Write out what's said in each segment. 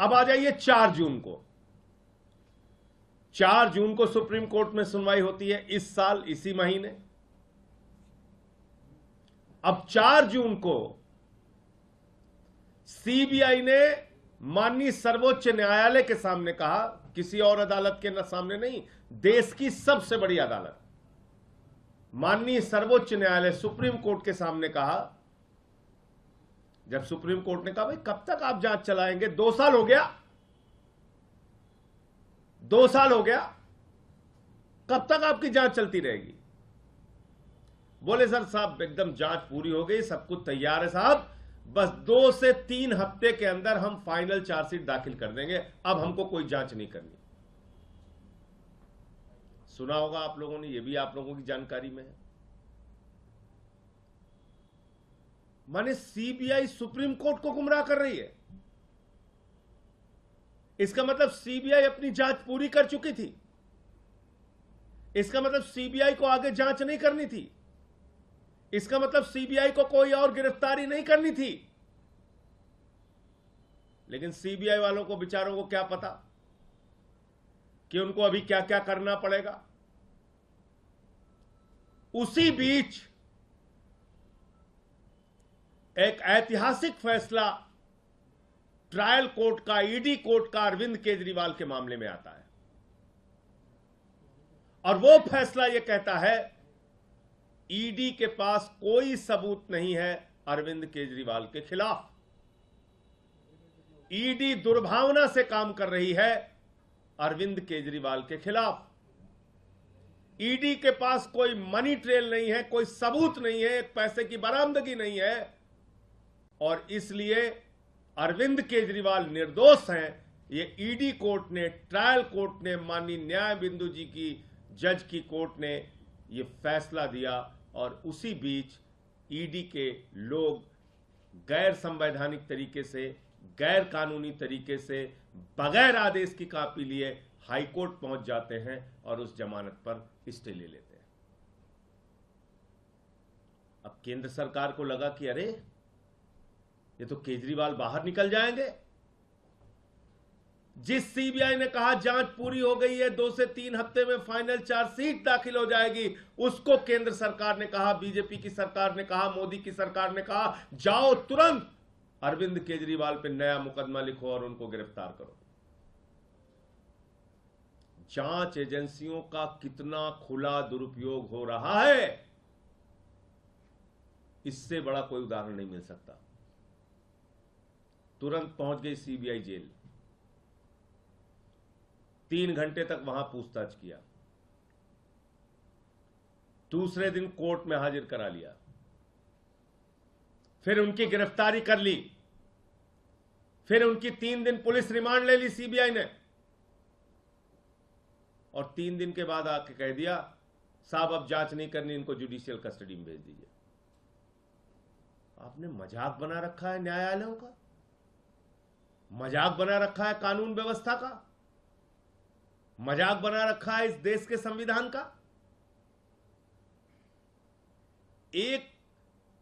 अब आ जाइए 4 जून को। 4 जून को सुप्रीम कोर्ट में सुनवाई होती है, इस साल इसी महीने। अब 4 जून को सीबीआई ने माननीय सर्वोच्च न्यायालय के सामने कहा, किसी और अदालत के सामने नहीं, देश की सबसे बड़ी अदालत माननीय सर्वोच्च न्यायालय सुप्रीम कोर्ट के सामने कहा, जब सुप्रीम कोर्ट ने कहा भाई कब तक आप जांच चलाएंगे, 2 साल हो गया, 2 साल हो गया, कब तक आपकी जांच चलती रहेगी? बोले सर साहब एकदम जांच पूरी हो गई, सब कुछ तैयार है साहब, बस 2 से 3 हफ्ते के अंदर हम फाइनल चार्जशीट दाखिल कर देंगे, अब हमको कोई जांच नहीं करनी। सुना होगा आप लोगों ने, यह भी आप लोगों की जानकारी में है। माने सीबीआई सुप्रीम कोर्ट को गुमराह कर रही है। इसका मतलब सीबीआई अपनी जांच पूरी कर चुकी थी। इसका मतलब सीबीआई को आगे जांच नहीं करनी थी। इसका मतलब सीबीआई को कोई और गिरफ्तारी नहीं करनी थी। लेकिन सीबीआई वालों को बेचारों को क्या पता कि उनको अभी क्या क्या करना पड़ेगा। उसी बीच एक ऐतिहासिक फैसला ट्रायल कोर्ट का, ईडी कोर्ट का अरविंद केजरीवाल के मामले में आता है और वो फैसला यह कहता है ईडी के पास कोई सबूत नहीं है अरविंद केजरीवाल के खिलाफ। ईडी दुर्भावना से काम कर रही है अरविंद केजरीवाल के खिलाफ। ईडी के पास कोई मनी ट्रेल नहीं है, कोई सबूत नहीं है, एक पैसे की बरामदगी नहीं है और इसलिए अरविंद केजरीवाल निर्दोष हैं। ये ईडी कोर्ट ने, ट्रायल कोर्ट ने, माननीय न्याय बिंदु जी की जज की कोर्ट ने ये फैसला दिया और उसी बीच ईडी के लोग गैर संवैधानिक तरीके से, गैर कानूनी तरीके से, बगैर आदेश की कॉपी लिए हाईकोर्ट पहुंच जाते हैं और उस जमानत पर स्टे ले लेते हैं। अब केंद्र सरकार को लगा कि अरे ये तो केजरीवाल बाहर निकल जाएंगे। जिस सीबीआई ने कहा जांच पूरी हो गई है, 2 से 3 हफ्ते में फाइनल चार्जशीट दाखिल हो जाएगी, उसको केंद्र सरकार ने कहा, बीजेपी की सरकार ने कहा, मोदी की सरकार ने कहा जाओ तुरंत अरविंद केजरीवाल पे नया मुकदमा लिखो और उनको गिरफ्तार करो। जांच एजेंसियों का कितना खुला दुरुपयोग हो रहा है, इससे बड़ा कोई उदाहरण नहीं मिल सकता। तुरंत पहुंच गई सीबीआई जेल, 3 घंटे तक वहां पूछताछ किया, दूसरे दिन कोर्ट में हाजिर करा लिया, फिर उनकी गिरफ्तारी कर ली, फिर उनकी 3 दिन पुलिस रिमांड ले ली सीबीआई ने और 3 दिन के बाद आके कह दिया साहब अब जांच नहीं करनी, इनको जुडिशियल कस्टडी में भेज दीजिए। आपने मजाक बना रखा है न्यायालयों का, मजाक बना रखा है कानून व्यवस्था का, मजाक बना रखा है इस देश के संविधान का। एक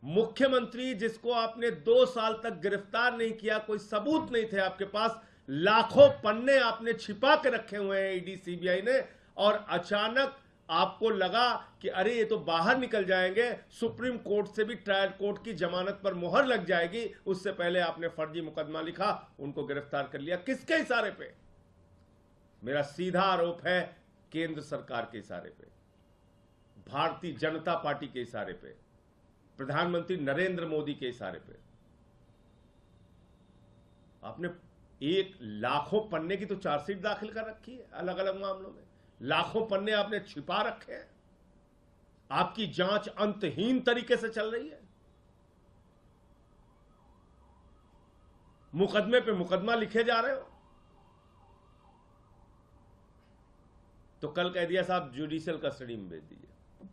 मुख्यमंत्री जिसको आपने 2 साल तक गिरफ्तार नहीं किया, कोई सबूत नहीं थे आपके पास, लाखों पन्ने आपने छिपा के रखे हुए हैं ईडी सीबीआई ने, और अचानक आपको लगा कि अरे ये तो बाहर निकल जाएंगे, सुप्रीम कोर्ट से भी ट्रायल कोर्ट की जमानत पर मुहर लग जाएगी, उससे पहले आपने फर्जी मुकदमा लिखा, उनको गिरफ्तार कर लिया। किसके इशारे पे? मेरा सीधा आरोप है केंद्र सरकार के इशारे पे, भारतीय जनता पार्टी के इशारे पे, प्रधानमंत्री नरेंद्र मोदी के इशारे पे। आपने एक लाखों पन्ने की तो चार्जशीट दाखिल कर रखी है, अलग अलग मामलों में लाखों पन्ने आपने छिपा रखे हैं। आपकी जांच अंतहीन तरीके से चल रही है, मुकदमे पे मुकदमा लिखे जा रहे हो। तो कल कह दिया साहब जुडिशियल कस्टडी में भेज दीजिए।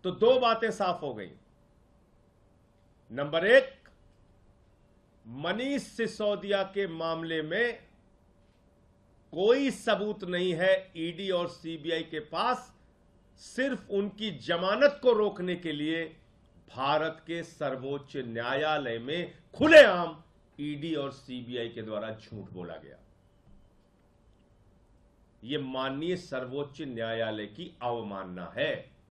तो 2 बातें साफ हो गई। नंबर 1, मनीष सिसोदिया के मामले में कोई सबूत नहीं है ईडी और सीबीआई के पास। सिर्फ उनकी जमानत को रोकने के लिए भारत के सर्वोच्च न्यायालय में खुलेआम ईडी और सीबीआई के द्वारा झूठ बोला गया। यह माननीय सर्वोच्च न्यायालय की अवमानना है।